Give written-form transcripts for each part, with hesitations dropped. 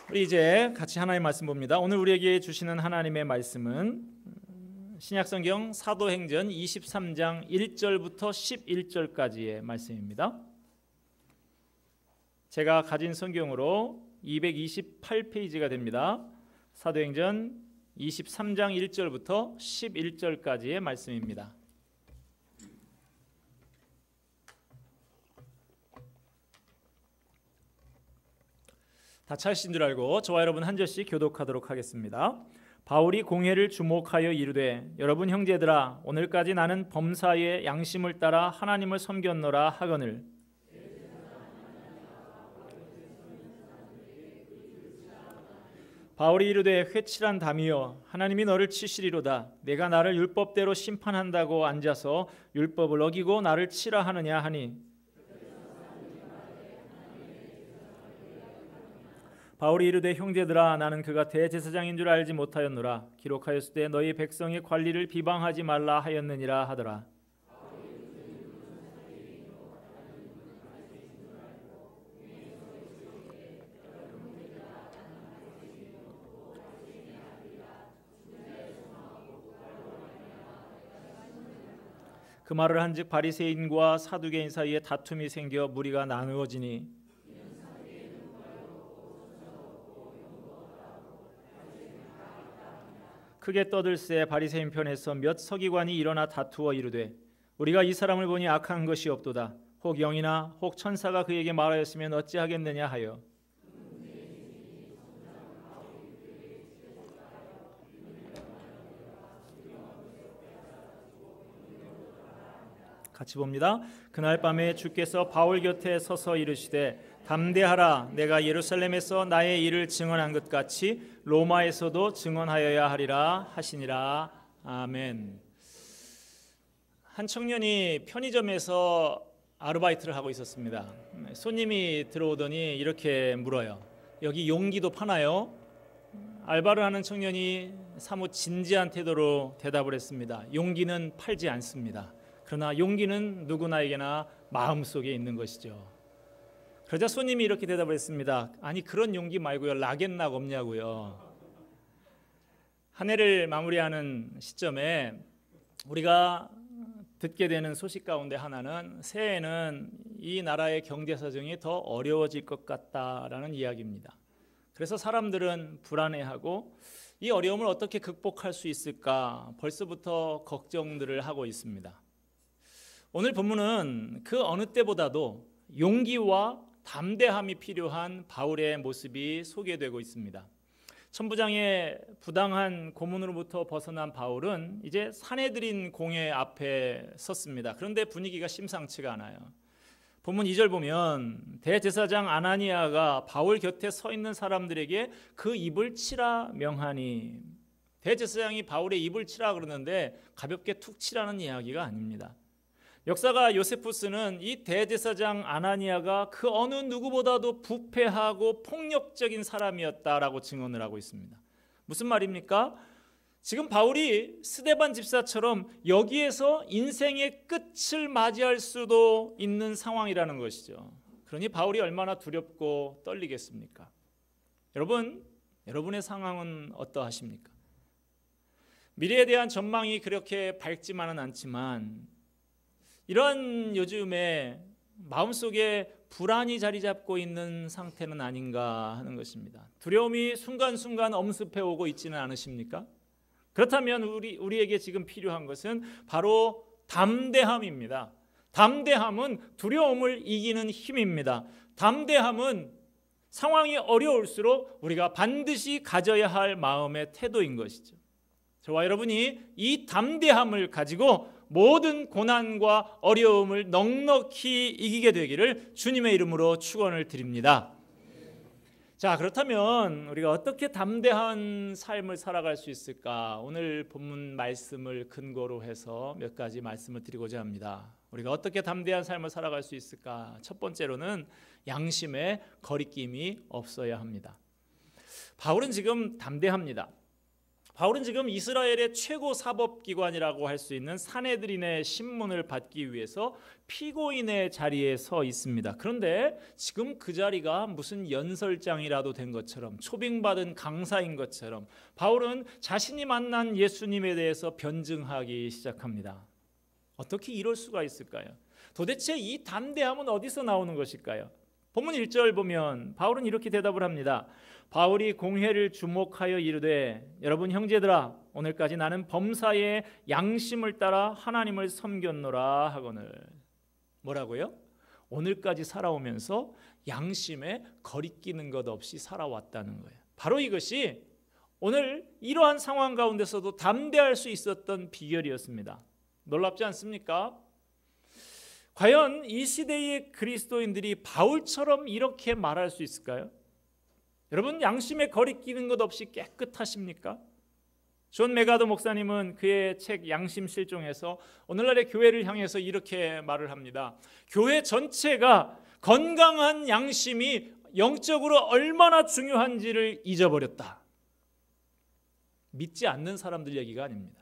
우리 이제 같이 하나님의 말씀 봅니다. 오늘 우리에게 주시는 하나님의 말씀은 신약성경 사도행전 23장 1절부터 11절까지의 말씀입니다. 제가 가진 성경으로 228페이지가 됩니다. 사도행전 23장 1절부터 11절까지의 말씀입니다. 다 찾으신 줄 알고 저와 여러분 한 절씩 교독하도록 하겠습니다. 바울이 공회를 주목하여 이르되 여러분 형제들아 오늘까지 나는 범사의 양심을 따라 하나님을 섬겼노라 하거늘 바울이 이르되 회칠한 담이여 하나님이 너를 치시리로다 내가 나를 율법대로 심판한다고 앉아서 율법을 어기고 나를 치라 하느냐 하니 바울이 이르되 형제들아 나는 그가 대제사장인 줄 알지 못하였노라 기록하였으되 너희 백성의 관리를 비방하지 말라 하였느니라 하더라. 그 말을 한즉 바리새인과 사두개인 사이에 다툼이 생겨 무리가 나누어지니 크게 떠들새 바리새인 편에서 몇 서기관이 일어나 다투어 이르되 우리가 이 사람을 보니 악한 것이 없도다 혹 영이나 혹 천사가 그에게 말하였으면 어찌하겠느냐 하여 같이 봅니다. 그날 밤에 주께서 바울 곁에 서서 이르시되 담대하라 내가 예루살렘에서 나의 일을 증언한 것 같이 로마에서도 증언하여야 하리라 하시니라. 아멘. 한 청년이 편의점에서 아르바이트를 하고 있었습니다. 손님이 들어오더니 이렇게 물어요. 여기 용기도 파나요? 알바를 하는 청년이 사뭇 진지한 태도로 대답을 했습니다. 용기는 팔지 않습니다. 그러나 용기는 누구나에게나 마음속에 있는 것이죠. 그러자 손님이 이렇게 대답을 했습니다. 아니 그런 용기 말고요. 락앤락 없냐고요. 한 해를 마무리하는 시점에 우리가 듣게 되는 소식 가운데 하나는 새해에는 이 나라의 경제 사정이 더 어려워질 것 같다라는 이야기입니다. 그래서 사람들은 불안해하고 이 어려움을 어떻게 극복할 수 있을까 벌써부터 걱정들을 하고 있습니다. 오늘 본문은 그 어느 때보다도 용기와 담대함이 필요한 바울의 모습이 소개되고 있습니다. 천부장의 부당한 고문으로부터 벗어난 바울은 이제 사내들인 공회 앞에 섰습니다. 그런데 분위기가 심상치가 않아요. 본문 2절 보면 대제사장 아나니아가 바울 곁에 서 있는 사람들에게 그 입을 치라 명하니 대제사장이 바울의 입을 치라 그러는데 가볍게 툭 치라는 이야기가 아닙니다. 역사가 요세푸스는 이 대제사장 아나니아가 그 어느 누구보다도 부패하고 폭력적인 사람이었다라고 증언을 하고 있습니다. 무슨 말입니까? 지금 바울이 스데반 집사처럼 여기에서 인생의 끝을 맞이할 수도 있는 상황이라는 것이죠. 그러니 바울이 얼마나 두렵고 떨리겠습니까? 여러분, 여러분의 상황은 어떠하십니까? 미래에 대한 전망이 그렇게 밝지만은 않지만 이런 요즘에 마음속에 불안이 자리 잡고 있는 상태는 아닌가 하는 것입니다. 두려움이 순간순간 엄습해 오고 있지는 않으십니까? 그렇다면 우리에게 지금 필요한 것은 바로 담대함입니다. 담대함은 두려움을 이기는 힘입니다. 담대함은 상황이 어려울수록 우리가 반드시 가져야 할 마음의 태도인 것이죠. 저와 여러분이 이 담대함을 가지고 모든 고난과 어려움을 넉넉히 이기게 되기를 주님의 이름으로 축원을 드립니다. 자, 그렇다면 우리가 어떻게 담대한 삶을 살아갈 수 있을까? 오늘 본문 말씀을 근거로 해서 몇 가지 말씀을 드리고자 합니다. 우리가 어떻게 담대한 삶을 살아갈 수 있을까? 첫 번째로는 양심에 거리낌이 없어야 합니다. 바울은 지금 담대합니다. 바울은 지금 이스라엘의 최고 사법기관이라고 할 수 있는 산헤드린의 신문을 받기 위해서 피고인의 자리에 서 있습니다. 그런데 지금 그 자리가 무슨 연설장이라도 된 것처럼, 초빙받은 강사인 것처럼 바울은 자신이 만난 예수님에 대해서 변증하기 시작합니다. 어떻게 이럴 수가 있을까요? 도대체 이 담대함은 어디서 나오는 것일까요? 본문 1절 보면 바울은 이렇게 대답을 합니다. 바울이 공회를 주목하여 이르되 여러분 형제들아 오늘까지 나는 범사의 양심을 따라 하나님을 섬겼노라 하거늘. 뭐라고요? 오늘까지 살아오면서 양심에 거리끼는 것 없이 살아왔다는 거예요. 바로 이것이 오늘 이러한 상황 가운데서도 담대할 수 있었던 비결이었습니다. 놀랍지 않습니까? 과연 이 시대의 그리스도인들이 바울처럼 이렇게 말할 수 있을까요? 여러분 양심에 거리끼는 것 없이 깨끗하십니까? 존 메가더 목사님은 그의 책 양심 실종에서 오늘날의 교회를 향해서 이렇게 말을 합니다. 교회 전체가 건강한 양심이 영적으로 얼마나 중요한지를 잊어버렸다. 믿지 않는 사람들 얘기가 아닙니다.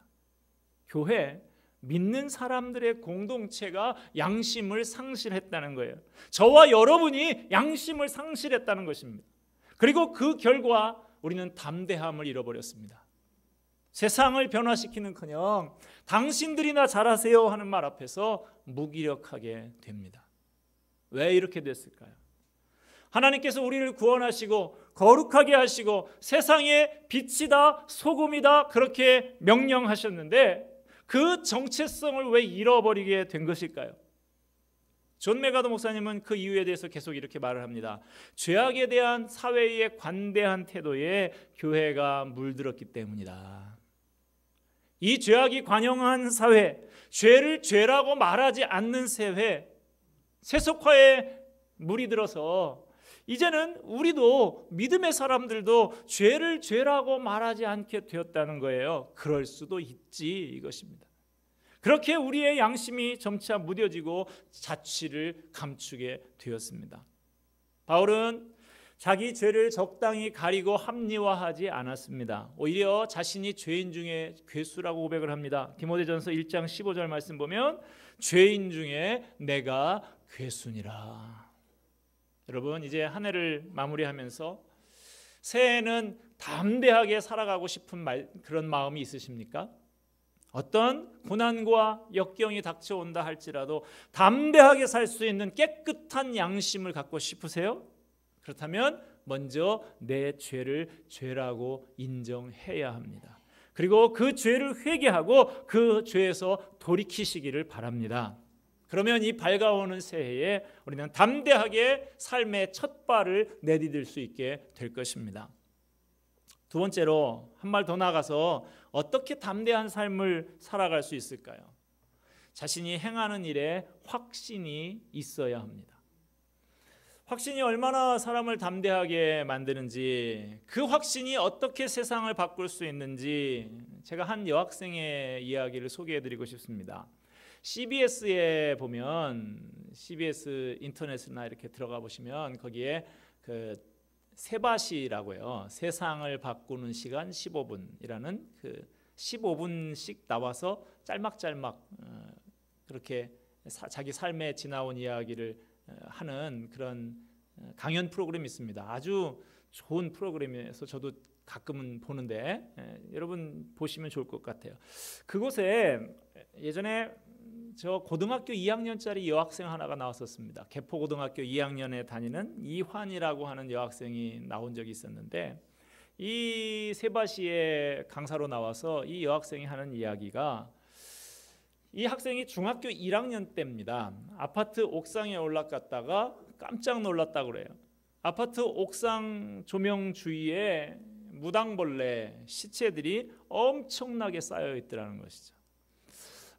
교회 믿는 사람들의 공동체가 양심을 상실했다는 거예요. 저와 여러분이 양심을 상실했다는 것입니다. 그리고 그 결과 우리는 담대함을 잃어버렸습니다. 세상을 변화시키는커녕 당신들이나 잘하세요 하는 말 앞에서 무기력하게 됩니다. 왜 이렇게 됐을까요? 하나님께서 우리를 구원하시고 거룩하게 하시고 세상의 빛이다 소금이다 그렇게 명령하셨는데 그 정체성을 왜 잃어버리게 된 것일까요? 존 메가더 목사님은 그 이유에 대해서 계속 이렇게 말을 합니다. 죄악에 대한 사회의 관대한 태도에 교회가 물들었기 때문이다. 이 죄악이 관영한 사회, 죄를 죄라고 말하지 않는 사회, 세속화에 물이 들어서 이제는 우리도 믿음의 사람들도 죄를 죄라고 말하지 않게 되었다는 거예요. 그럴 수도 있지 이것입니다. 그렇게 우리의 양심이 점차 무뎌지고 자취를 감추게 되었습니다. 바울은 자기 죄를 적당히 가리고 합리화하지 않았습니다. 오히려 자신이 죄인 중에 괴수라고 고백을 합니다. 디모데전서 1장 15절 말씀 보면 죄인 중에 내가 괴수니라. 여러분 이제 한 해를 마무리하면서 새해에는 담대하게 살아가고 싶은 그런 마음이 있으십니까? 어떤 고난과 역경이 닥쳐온다 할지라도 담대하게 살 수 있는 깨끗한 양심을 갖고 싶으세요? 그렇다면 먼저 내 죄를 죄라고 인정해야 합니다. 그리고 그 죄를 회개하고 그 죄에서 돌이키시기를 바랍니다. 그러면 이 밝아오는 새해에 우리는 담대하게 삶의 첫 발을 내디딜 수 있게 될 것입니다. 두 번째로 한 발 더 나가서 어떻게 담대한 삶을 살아갈 수 있을까요? 자신이 행하는 일에 확신이 있어야 합니다. 확신이 얼마나 사람을 담대하게 만드는지, 그 확신이 어떻게 세상을 바꿀 수 있는지 제가 한 여학생의 이야기를 소개해드리고 싶습니다. CBS에 보면 CBS 인터넷이나 이렇게 들어가 보시면 거기에 그 세바시라고요. 세상을 바꾸는 시간 15분이라는 그 15분씩 나와서 짤막짤막 그렇게 자기 삶에 지나온 이야기를 하는 그런 강연 프로그램이 있습니다. 아주 좋은 프로그램이어서 저도 가끔은 보는데 여러분 보시면 좋을 것 같아요. 그곳에 예전에 저 고등학교 2학년짜리 여학생 하나가 나왔었습니다. 개포고등학교 2학년에 다니는 이환이라고 하는 여학생이 나온 적이 있었는데 이 세바시의 강사로 나와서 이 여학생이 하는 이야기가 이 학생이 중학교 1학년 때입니다. 아파트 옥상에 올라갔다가 깜짝 놀랐다고 그래요. 아파트 옥상 조명 주위에 무당벌레 시체들이 엄청나게 쌓여 있더라는 것이죠.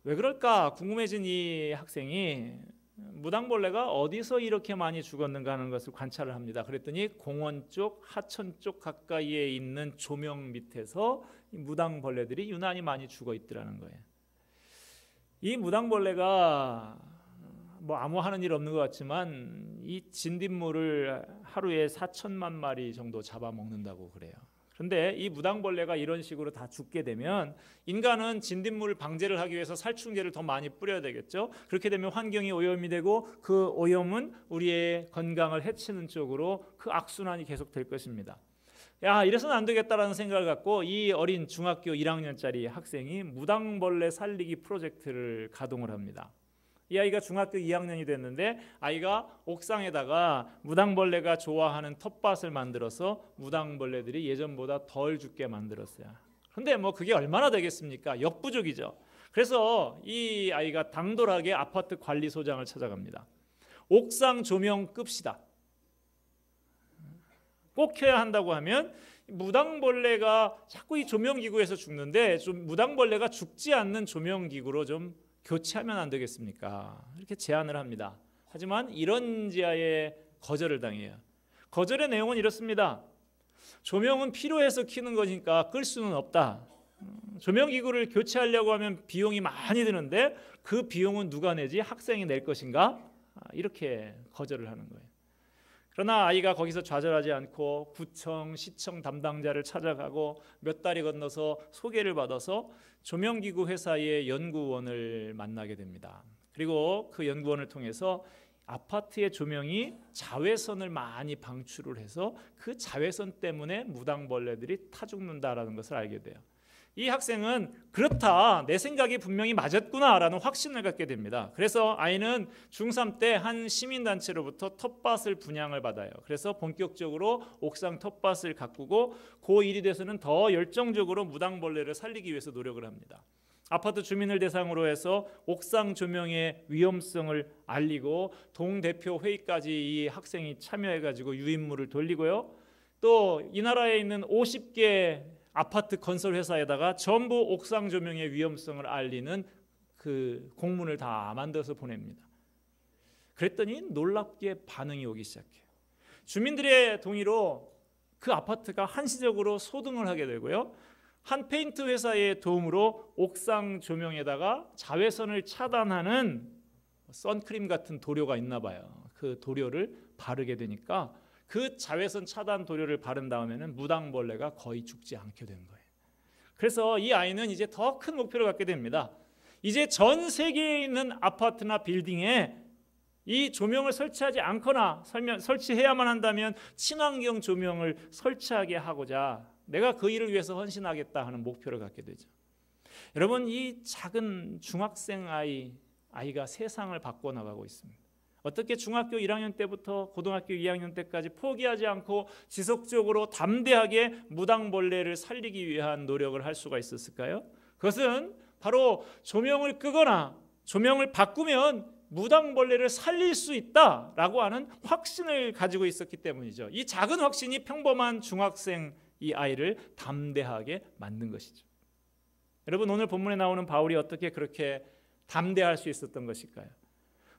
왜 그럴까 궁금해진 이 학생이 무당벌레가 어디서 이렇게 많이 죽었는가 하는 것을 관찰을 합니다. 그랬더니 공원 쪽, 하천 쪽 가까이에 있는 조명 밑에서 이 무당벌레들이 유난히 많이 죽어 있더라는 거예요. 이 무당벌레가 뭐 아무 하는 일 없는 것 같지만 이 진딧물을 하루에 4천만 마리 정도 잡아먹는다고 그래요. 그런데 이 무당벌레가 이런 식으로 다 죽게 되면 인간은 진딧물 방제를 하기 위해서 살충제를 더 많이 뿌려야 되겠죠. 그렇게 되면 환경이 오염이 되고 그 오염은 우리의 건강을 해치는 쪽으로 그 악순환이 계속될 것입니다. 야, 이래서는 안 되겠다라는 생각을 갖고 이 어린 중학교 1학년짜리 학생이 무당벌레 살리기 프로젝트를 가동을 합니다. 이 아이가 중학교 2학년이 됐는데 아이가 옥상에다가 무당벌레가 좋아하는 텃밭을 만들어서 무당벌레들이 예전보다 덜 죽게 만들었어요. 그런데 뭐 그게 얼마나 되겠습니까? 역부족이죠. 그래서 이 아이가 당돌하게 아파트 관리소장을 찾아갑니다. 옥상 조명 끕시다. 꼭 켜야 한다고 하면 무당벌레가 자꾸 이 조명기구에서 죽는데 좀 무당벌레가 죽지 않는 조명기구로 좀 교체하면 안 되겠습니까? 이렇게 제안을 합니다. 하지만 이런 지하에 거절을 당해요. 거절의 내용은 이렇습니다. 조명은 필요해서 켜는 거니까 끌 수는 없다. 조명기구를 교체하려고 하면 비용이 많이 드는데 그 비용은 누가 내지? 학생이 낼 것인가? 이렇게 거절을 하는 거예요. 그러나 아이가 거기서 좌절하지 않고 구청, 시청 담당자를 찾아가고 몇 달이 건너서 소개를 받아서 조명기구 회사의 연구원을 만나게 됩니다. 그리고 그 연구원을 통해서 아파트의 조명이 자외선을 많이 방출을 해서 그 자외선 때문에 무당벌레들이 타 죽는다라는 것을 알게 돼요. 이 학생은 그렇다, 내 생각이 분명히 맞았구나라는 확신을 갖게 됩니다. 그래서 아이는 중3 때 한 시민단체로부터 텃밭을 분양을 받아요. 그래서 본격적으로 옥상 텃밭을 가꾸고 고1이 돼서는 더 열정적으로 무당벌레를 살리기 위해서 노력을 합니다. 아파트 주민을 대상으로 해서 옥상 조명의 위험성을 알리고 동대표 회의까지 이 학생이 참여해가지고 유인물을 돌리고요. 또 이 나라에 있는 50개 아파트 건설 회사에다가 전부 옥상 조명의 위험성을 알리는 그 공문을 다 만들어서 보냅니다. 그랬더니 놀랍게 반응이 오기 시작해요. 주민들의 동의로 그 아파트가 한시적으로 소등을 하게 되고요. 한 페인트 회사의 도움으로 옥상 조명에다가 자외선을 차단하는 선크림 같은 도료가 있나 봐요. 그 도료를 바르게 되니까 그 자외선 차단 도료를 바른 다음에는 무당벌레가 거의 죽지 않게 된 거예요. 그래서 이 아이는 이제 더 큰 목표를 갖게 됩니다. 이제 전 세계에 있는 아파트나 빌딩에 이 조명을 설치하지 않거나 설치해야만 한다면 친환경 조명을 설치하게 하고자 내가 그 일을 위해서 헌신하겠다 하는 목표를 갖게 되죠. 여러분, 이 작은 중학생 아이가 세상을 바꿔나가고 있습니다. 어떻게 중학교 1학년 때부터 고등학교 2학년 때까지 포기하지 않고 지속적으로 담대하게 무당벌레를 살리기 위한 노력을 할 수가 있었을까요? 그것은 바로 조명을 끄거나 조명을 바꾸면 무당벌레를 살릴 수 있다라고 하는 확신을 가지고 있었기 때문이죠. 이 작은 확신이 평범한 중학생 이 아이를 담대하게 만든 것이죠. 여러분, 오늘 본문에 나오는 바울이 어떻게 그렇게 담대할 수 있었던 것일까요?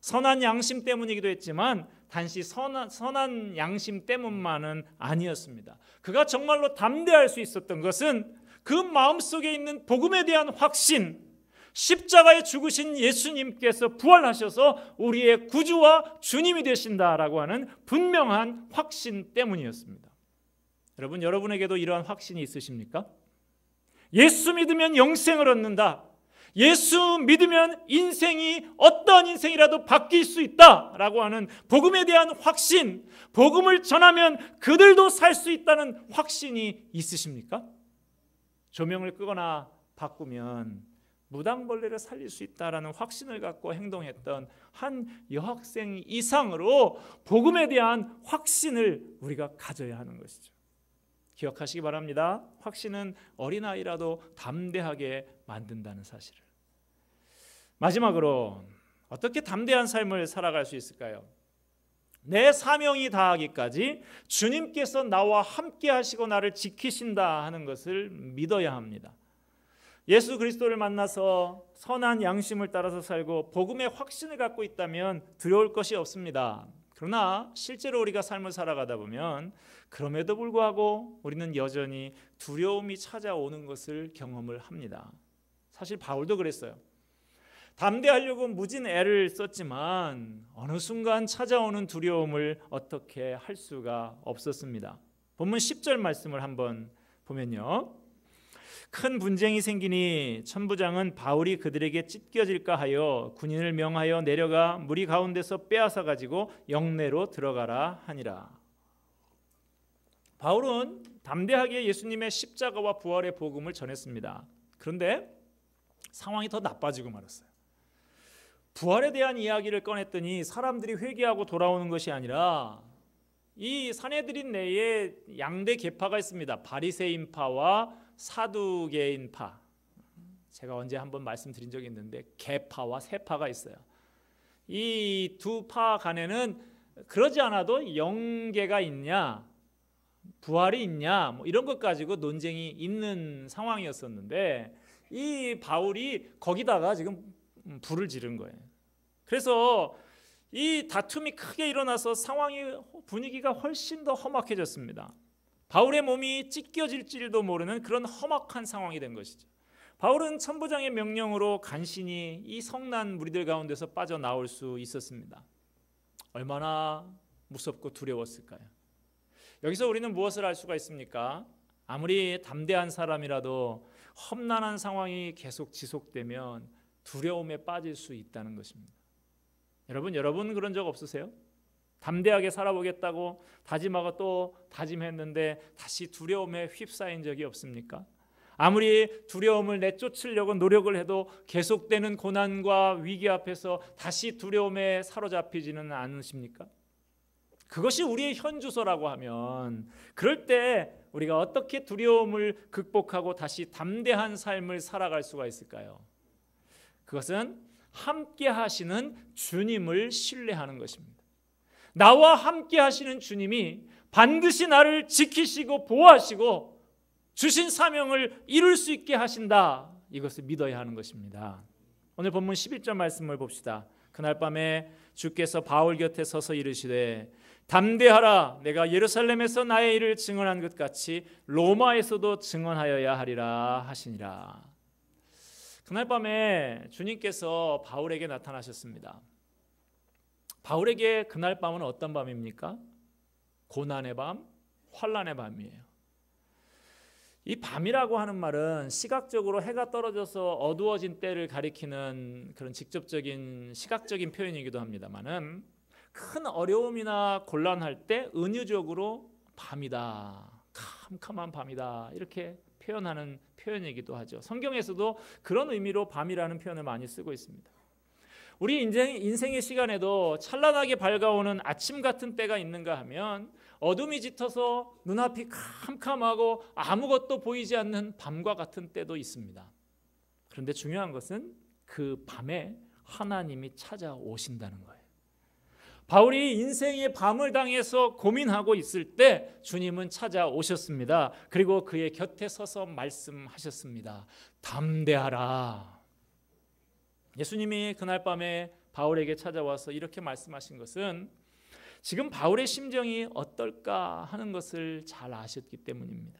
선한 양심 때문이기도 했지만 단지 선한 양심 때문만은 아니었습니다. 그가 정말로 담대할 수 있었던 것은 그 마음속에 있는 복음에 대한 확신, 십자가에 죽으신 예수님께서 부활하셔서 우리의 구주와 주님이 되신다라고 하는 분명한 확신 때문이었습니다. 여러분, 여러분에게도 이러한 확신이 있으십니까? 예수 믿으면 영생을 얻는다. 예수 믿으면 인생이 어떤 인생이라도 바뀔 수 있다라고 하는 복음에 대한 확신, 복음을 전하면 그들도 살 수 있다는 확신이 있으십니까? 조명을 끄거나 바꾸면 무당벌레를 살릴 수 있다라는 확신을 갖고 행동했던 한 여학생 이상으로 복음에 대한 확신을 우리가 가져야 하는 것이죠. 기억하시기 바랍니다. 확신은 어린아이라도 담대하게 만든다는 사실을. 마지막으로 어떻게 담대한 삶을 살아갈 수 있을까요? 내 사명이 다하기까지 주님께서 나와 함께 하시고 나를 지키신다 하는 것을 믿어야 합니다. 예수 그리스도를 만나서 선한 양심을 따라서 살고 복음의 확신을 갖고 있다면 두려울 것이 없습니다. 그러나 실제로 우리가 삶을 살아가다 보면 그럼에도 불구하고 우리는 여전히 두려움이 찾아오는 것을 경험을 합니다. 사실 바울도 그랬어요. 담대하려고 무진 애를 썼지만 어느 순간 찾아오는 두려움을 어떻게 할 수가 없었습니다. 본문 10절 말씀을 한번 보면요, 큰 분쟁이 생기니 천부장은 바울이 그들에게 찢겨질까 하여 군인을 명하여 내려가 무리 가운데서 빼앗아 가지고 영내로 들어가라 하니라. 바울은 담대하게 예수님의 십자가와 부활의 복음을 전했습니다. 그런데 상황이 더 나빠지고 말았어요. 부활에 대한 이야기를 꺼냈더니 사람들이 회개하고 돌아오는 것이 아니라 이 사내들인 내에 양대 계파가 있습니다. 바리새인파와 사두개인파. 제가 언제 한번 말씀드린 적이 있는데 계파와 세파가 있어요. 이 두 파 간에는 그러지 않아도 영계가 있냐, 부활이 있냐, 뭐 이런 것 가지고 논쟁이 있는 상황이었었는데 이 바울이 거기다가 지금 불을 지른 거예요. 그래서 이 다툼이 크게 일어나서 상황이, 분위기가 훨씬 더 험악해졌습니다. 바울의 몸이 찢겨질지도 모르는 그런 험악한 상황이 된 것이죠. 바울은 천부장의 명령으로 간신히 이 성난 무리들 가운데서 빠져나올 수 있었습니다. 얼마나 무섭고 두려웠을까요? 여기서 우리는 무엇을 알 수가 있습니까? 아무리 담대한 사람이라도 험난한 상황이 계속 지속되면 두려움에 빠질 수 있다는 것입니다. 여러분 그런 적 없으세요? 담대하게 살아보겠다고 다짐하고 또 다짐했는데 다시 두려움에 휩싸인 적이 없습니까? 아무리 두려움을 내쫓으려고 노력을 해도 계속되는 고난과 위기 앞에서 다시 두려움에 사로잡히지는 않으십니까? 그것이 우리의 현주소라고 하면 그럴 때 우리가 어떻게 두려움을 극복하고 다시 담대한 삶을 살아갈 수가 있을까요? 그것은 함께 하시는 주님을 신뢰하는 것입니다. 나와 함께 하시는 주님이 반드시 나를 지키시고 보호하시고 주신 사명을 이룰 수 있게 하신다. 이것을 믿어야 하는 것입니다. 오늘 본문 11절 말씀을 봅시다. 그날 밤에 주께서 바울 곁에 서서 이르시되 담대하라, 내가 예루살렘에서 나의 일을 증언한 것 같이 로마에서도 증언하여야 하리라 하시니라. 그날 밤에 주님께서 바울에게 나타나셨습니다. 바울에게 그날 밤은 어떤 밤입니까? 고난의 밤, 환난의 밤이에요. 이 밤이라고 하는 말은 시각적으로 해가 떨어져서 어두워진 때를 가리키는 그런 직접적인 시각적인 표현이기도 합니다만은 큰 어려움이나 곤란할 때 은유적으로 밤이다, 캄캄한 밤이다 이렇게 표현하는 표현이기도 하죠. 성경에서도 그런 의미로 밤이라는 표현을 많이 쓰고 있습니다. 우리 인생의 시간에도 찬란하게 밝아오는 아침 같은 때가 있는가 하면 어둠이 짙어서 눈앞이 캄캄하고 아무것도 보이지 않는 밤과 같은 때도 있습니다. 그런데 중요한 것은 그 밤에 하나님이 찾아오신다는 거예요. 바울이 인생의 밤을 당해서 고민하고 있을 때 주님은 찾아오셨습니다. 그리고 그의 곁에 서서 말씀하셨습니다. 담대하라. 예수님이 그날 밤에 바울에게 찾아와서 이렇게 말씀하신 것은 지금 바울의 심정이 어떨까 하는 것을 잘 아셨기 때문입니다.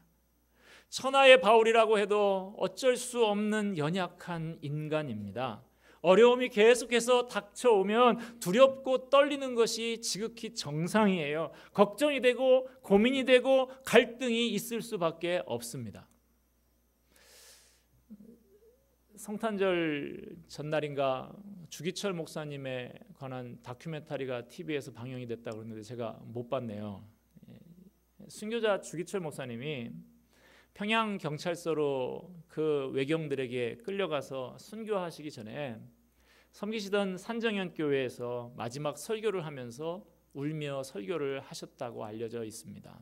천하의 바울이라고 해도 어쩔 수 없는 연약한 인간입니다. 어려움이 계속해서 닥쳐오면 두렵고 떨리는 것이 지극히 정상이에요. 걱정이 되고 고민이 되고 갈등이 있을 수밖에 없습니다. 성탄절 전날인가 주기철 목사님에 관한 다큐멘터리가 TV에서 방영이 됐다고 그러는데 제가 못 봤네요. 순교자 주기철 목사님이 평양 경찰서로 그 외경들에게 끌려가서 순교하시기 전에 섬기시던 산정현 교회에서 마지막 설교를 하면서 울며 설교를 하셨다고 알려져 있습니다.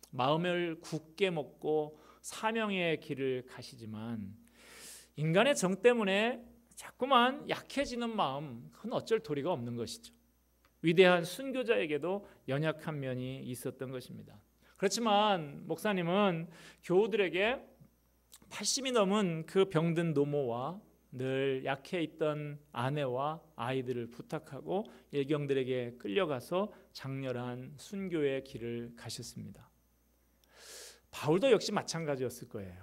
마음을 굳게 먹고 사명의 길을 가시지만 인간의 정 때문에 자꾸만 약해지는 마음, 그건 어쩔 도리가 없는 것이죠. 위대한 순교자에게도 연약한 면이 있었던 것입니다. 그렇지만 목사님은 교우들에게 80이 넘은 그 병든 노모와 늘 약해 있던 아내와 아이들을 부탁하고 일경들에게 끌려가서 장렬한 순교의 길을 가셨습니다. 바울도 역시 마찬가지였을 거예요.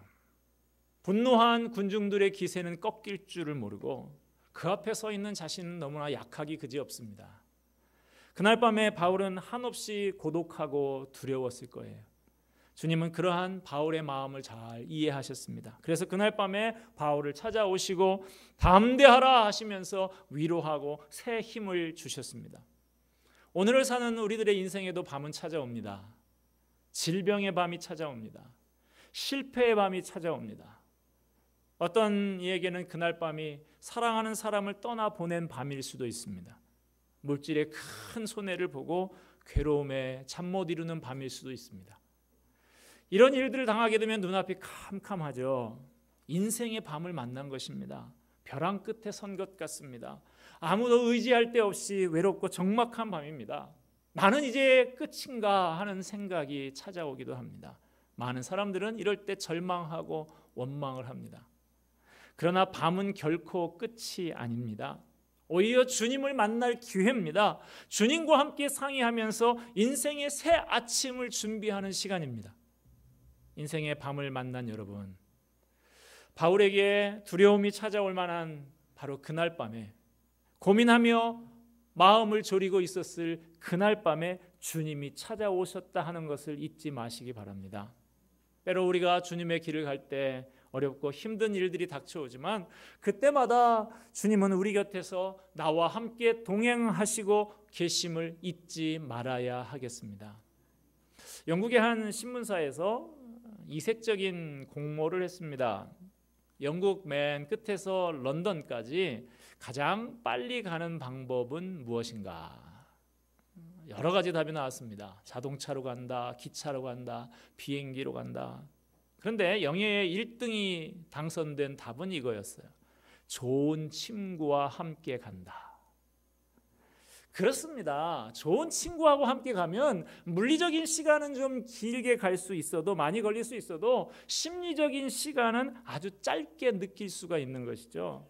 분노한 군중들의 기세는 꺾일 줄을 모르고 그 앞에 서 있는 자신은 너무나 약하기 그지없습니다. 그날 밤에 바울은 한없이 고독하고 두려웠을 거예요. 주님은 그러한 바울의 마음을 잘 이해하셨습니다. 그래서 그날 밤에 바울을 찾아오시고 담대하라 하시면서 위로하고 새 힘을 주셨습니다. 오늘을 사는 우리들의 인생에도 밤은 찾아옵니다. 질병의 밤이 찾아옵니다. 실패의 밤이 찾아옵니다. 어떤 이에게는 그날 밤이 사랑하는 사람을 떠나보낸 밤일 수도 있습니다. 물질의 큰 손해를 보고 괴로움에 잠 못 이루는 밤일 수도 있습니다. 이런 일들을 당하게 되면 눈앞이 캄캄하죠. 인생의 밤을 만난 것입니다. 벼랑 끝에 선 것 같습니다. 아무도 의지할 데 없이 외롭고 적막한 밤입니다. 나는 이제 끝인가 하는 생각이 찾아오기도 합니다. 많은 사람들은 이럴 때 절망하고 원망을 합니다. 그러나 밤은 결코 끝이 아닙니다. 오히려 주님을 만날 기회입니다. 주님과 함께 상의하면서 인생의 새 아침을 준비하는 시간입니다. 인생의 밤을 만난 여러분, 바울에게 두려움이 찾아올 만한 바로 그날 밤에 고민하며 마음을 졸이고 있었을 그날 밤에 주님이 찾아오셨다 하는 것을 잊지 마시기 바랍니다. 때로 우리가 주님의 길을 갈 때 어렵고 힘든 일들이 닥쳐오지만 그때마다 주님은 우리 곁에서 나와 함께 동행하시고 계심을 잊지 말아야 하겠습니다. 영국의 한 신문사에서 이색적인 공모를 했습니다. 영국 맨 끝에서 런던까지 가장 빨리 가는 방법은 무엇인가? 여러 가지 답이 나왔습니다. 자동차로 간다, 기차로 간다, 비행기로 간다. 그런데 영예의 1등이 당선된 답은 이거였어요. 좋은 친구와 함께 간다. 그렇습니다. 좋은 친구하고 함께 가면 물리적인 시간은 좀 길게 갈 수 있어도, 많이 걸릴 수 있어도 심리적인 시간은 아주 짧게 느낄 수가 있는 것이죠.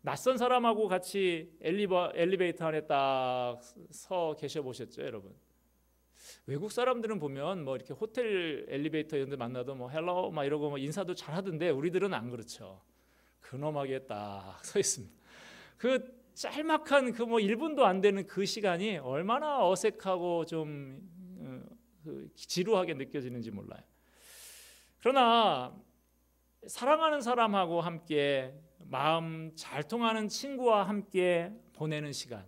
낯선 사람하고 같이 엘리베이터 안에 딱 서 계셔 보셨죠, 여러분? 외국 사람들은 보면 뭐 이렇게 호텔 엘리베이터 이런 데 만나도 뭐 헬로 막 이러고 뭐 인사도 잘 하던데 우리들은 안 그렇죠. 근엄하게 딱 서 있습니다. 그 짤막한 그 뭐 1분도 안 되는 그 시간이 얼마나 어색하고 좀 지루하게 느껴지는지 몰라요. 그러나 사랑하는 사람하고 함께 마음 잘 통하는 친구와 함께 보내는 시간,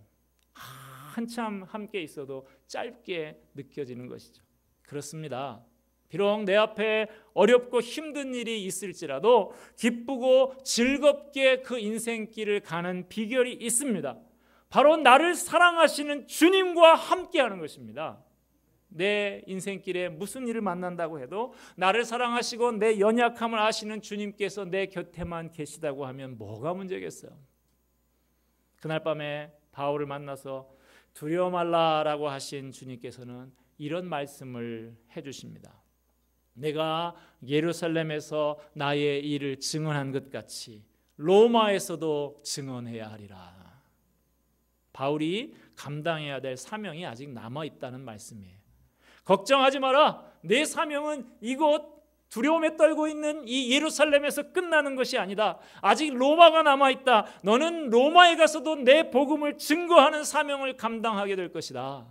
한참 함께 있어도 짧게 느껴지는 것이죠. 그렇습니다. 비록 내 앞에 어렵고 힘든 일이 있을지라도 기쁘고 즐겁게 그 인생길을 가는 비결이 있습니다. 바로 나를 사랑하시는 주님과 함께하는 것입니다. 내 인생길에 무슨 일을 만난다고 해도 나를 사랑하시고 내 연약함을 아시는 주님께서 내 곁에만 계시다고 하면 뭐가 문제겠어요? 그날 밤에 바울을 만나서 두려워 말라라고 하신 주님께서는 이런 말씀을 해주십니다. 내가 예루살렘에서 나의 일을 증언한 것 같이 로마에서도 증언해야 하리라. 바울이 감당해야 될 사명이 아직 남아있다는 말씀이에요. 걱정하지 마라. 내 사명은 이곳 두려움에 떨고 있는 이 예루살렘에서 끝나는 것이 아니다. 아직 로마가 남아있다. 너는 로마에 가서도 내 복음을 증거하는 사명을 감당하게 될 것이다.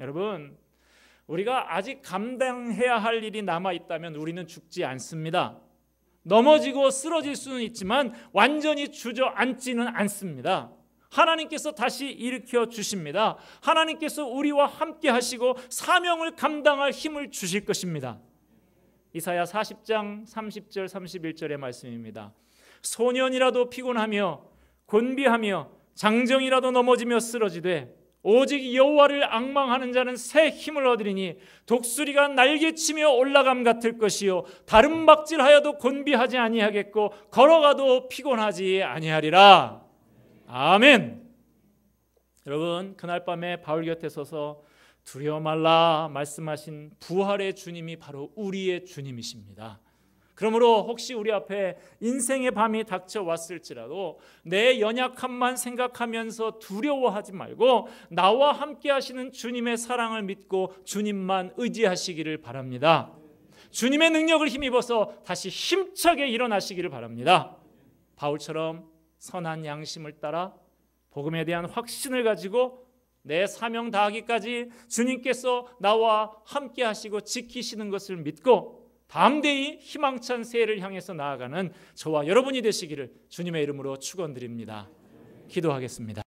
여러분, 우리가 아직 감당해야 할 일이 남아있다면 우리는 죽지 않습니다. 넘어지고 쓰러질 수는 있지만 완전히 주저앉지는 않습니다. 하나님께서 다시 일으켜 주십니다. 하나님께서 우리와 함께 하시고 사명을 감당할 힘을 주실 것입니다. 이사야 40장 30절 31절의 말씀입니다. 소년이라도 피곤하며 곤비하며 장정이라도 넘어지며 쓰러지되 오직 여호와를 앙망하는 자는 새 힘을 얻으리니 독수리가 날개치며 올라감 같을 것이요 다름박질하여도 곤비하지 아니하겠고 걸어가도 피곤하지 아니하리라. 아멘. 여러분, 그날 밤에 바울 곁에 서서 두려워 말라 말씀하신 부활의 주님이 바로 우리의 주님이십니다. 그러므로 혹시 우리 앞에 인생의 밤이 닥쳐왔을지라도 내 연약함만 생각하면서 두려워하지 말고 나와 함께 하시는 주님의 사랑을 믿고 주님만 의지하시기를 바랍니다. 주님의 능력을 힘입어서 다시 힘차게 일어나시기를 바랍니다. 바울처럼 선한 양심을 따라 복음에 대한 확신을 가지고 내 사명 다하기까지 주님께서 나와 함께 하시고 지키시는 것을 믿고 담대히 희망찬 새해를 향해서 나아가는 저와 여러분이 되시기를 주님의 이름으로 축원드립니다. 기도하겠습니다.